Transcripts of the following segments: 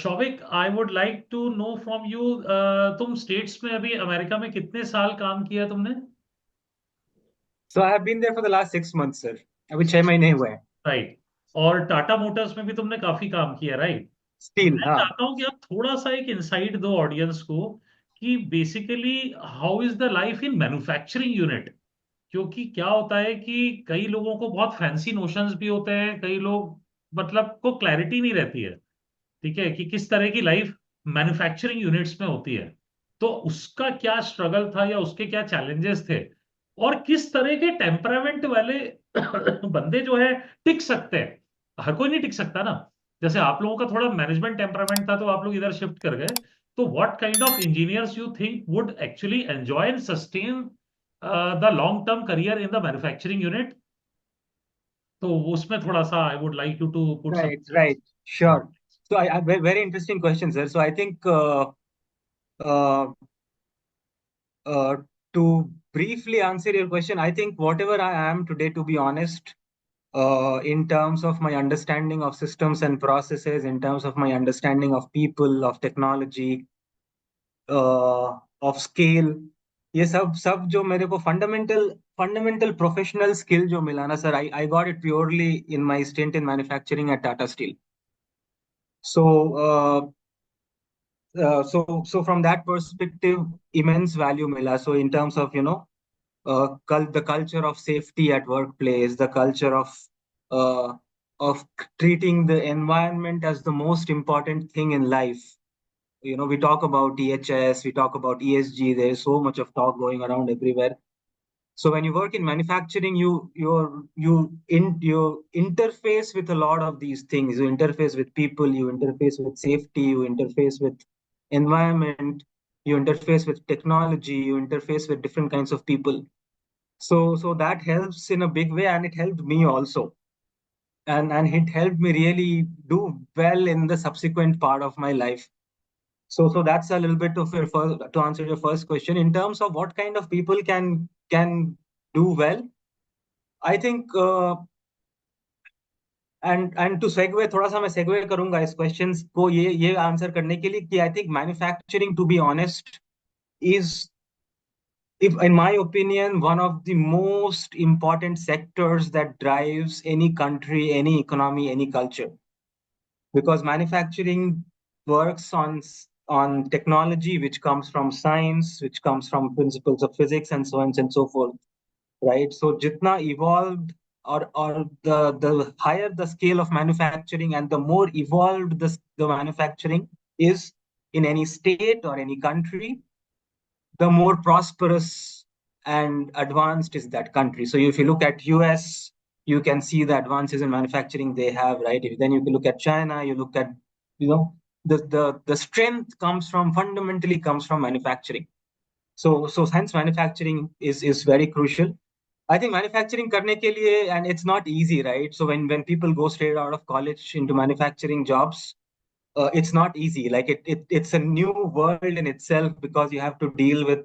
Showik, I would like to know from you, तुम states में अभी अमेरिका में कितने साल काम किया तुमने? So I have been there for the last 6 months, sir. अभी 6 महीने हुए हैं. राइट। और टाटा मोटर्स में भी तुमने काफी काम किया, राइट? Still, मैं हाँ. चाहता हूँ कि आप थोड़ा सा एक इंसाइट दो ऑडियंस को कि basically how is the life in manufacturing unit. क्योंकि क्या होता है कि कई लोगों को बहुत फैंसी नोशंस भी होते हैं, कई लोग मतलब को क्लैरिटी नहीं रहती है, ठीक है, कि किस तरह की लाइफ मैन्युफैक्चरिंग यूनिट्स में होती है। तो उसका क्या स्ट्रगल था या उसके क्या चैलेंजेस थे, और किस तरह के टेम्परामेंट वाले बंदे जो है टिक सकते हैं। हर कोई नहीं टिक सकता ना। जैसे आप लोगों का थोड़ा मैनेजमेंट टेम्परामेंट था तो आप लोग इधर शिफ्ट कर गए। तो what kind of engineers you think would actually enjoy and sustain the long term career in the manufacturing unit? तो उसमें थोड़ा सा I would like you to put some. Right, right. Sure. So very interesting question, sir. So I think uh, uh, to briefly answer your question, I think whatever I am today, to be honest, in terms of my understanding of systems and processes, in terms of my understanding of people, of technology, of scale, ये सब जो मेरे को fundamental professional skill जो मिला ना sir, I got it purely in my stint in manufacturing at Tata Steel. So so from that perspective, immense value mila. So in terms of the culture of safety at workplace, the culture uh, of treating the environment as the most important thing in life. We talk about EHS, we talk about ESG. There's so much of talk going around everywhere. So when you work in manufacturing, you interface with a lot of these things. You interface with people, you interface with safety, you interface with environment, you interface with technology, you interface with different kinds of people. So that helps in a big way, and it helped me also. And it helped me really do well in the subsequent part of my life. So that's a little bit of your first, to answer your first question in terms of what kind of people can do well. I think and to segue, थोड़ा सा मैं segue करूंगा इस questions को ये answer करने के लिए कि I think manufacturing, to be honest, is, if in my opinion, one of the most important sectors that drives any country, any economy, any culture, because manufacturing works on technology which comes from science, which comes from principles of physics, and so on and so forth, right? So jitna evolved, or the higher the scale of manufacturing and the more evolved the manufacturing is in any state or any country, the more prosperous and advanced is that country. So if you look at US, you can see the advances in manufacturing they have, right? Then you can look at China, you look at, you know, the strength fundamentally comes from manufacturing. So hence manufacturing is very crucial. I think manufacturing करने के लिए, and it's not easy, right? So when people go straight out of college into manufacturing jobs, it's not easy. Like it's a new world in itself, because you have to deal with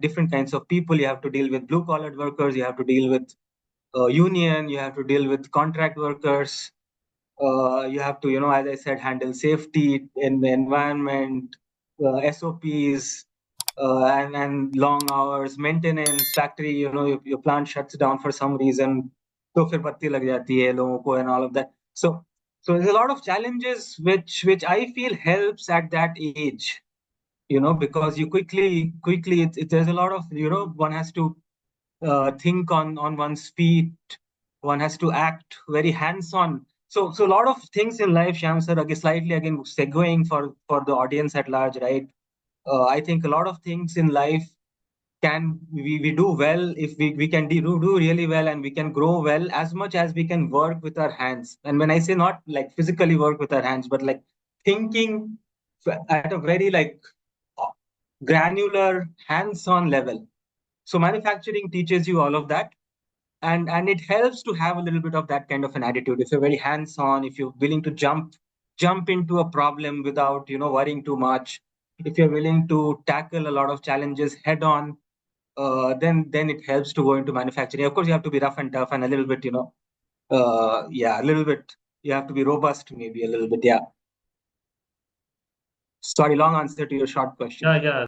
different kinds of people. You have to deal with blue collared workers. You have to deal with union. You have to deal with contract workers. You have to, as I said, handle safety in the environment, SOPs, and long hours, maintenance, factory. Your plant shuts down for some reason, तो फिर बत्ती लग जाती है लोगों को, and all of that. So there's a lot of challenges which I feel helps at that age, because you quickly there's a lot of, one has to think on one's feet, one has to act very hands on. So a lot of things in life, Shyam sir, again, slightly again segueing for the audience at large, right? I think a lot of things in life we do well if we can do really well, and we can grow well as much as we can work with our hands. And when I say not like physically work with our hands, but like thinking at a very like granular hands-on level. So manufacturing teaches you all of that, and it helps to have a little bit of that kind of an attitude. If you're very hands-on, if you're willing to jump into a problem without worrying too much, if you're willing to tackle a lot of challenges head on, then it helps to go into manufacturing. Of course, you have to be rough and tough and a little bit, yeah, a little bit You have to be robust, maybe a little bit. Yeah. Sorry, long answer to your short question. Yeah, yeah.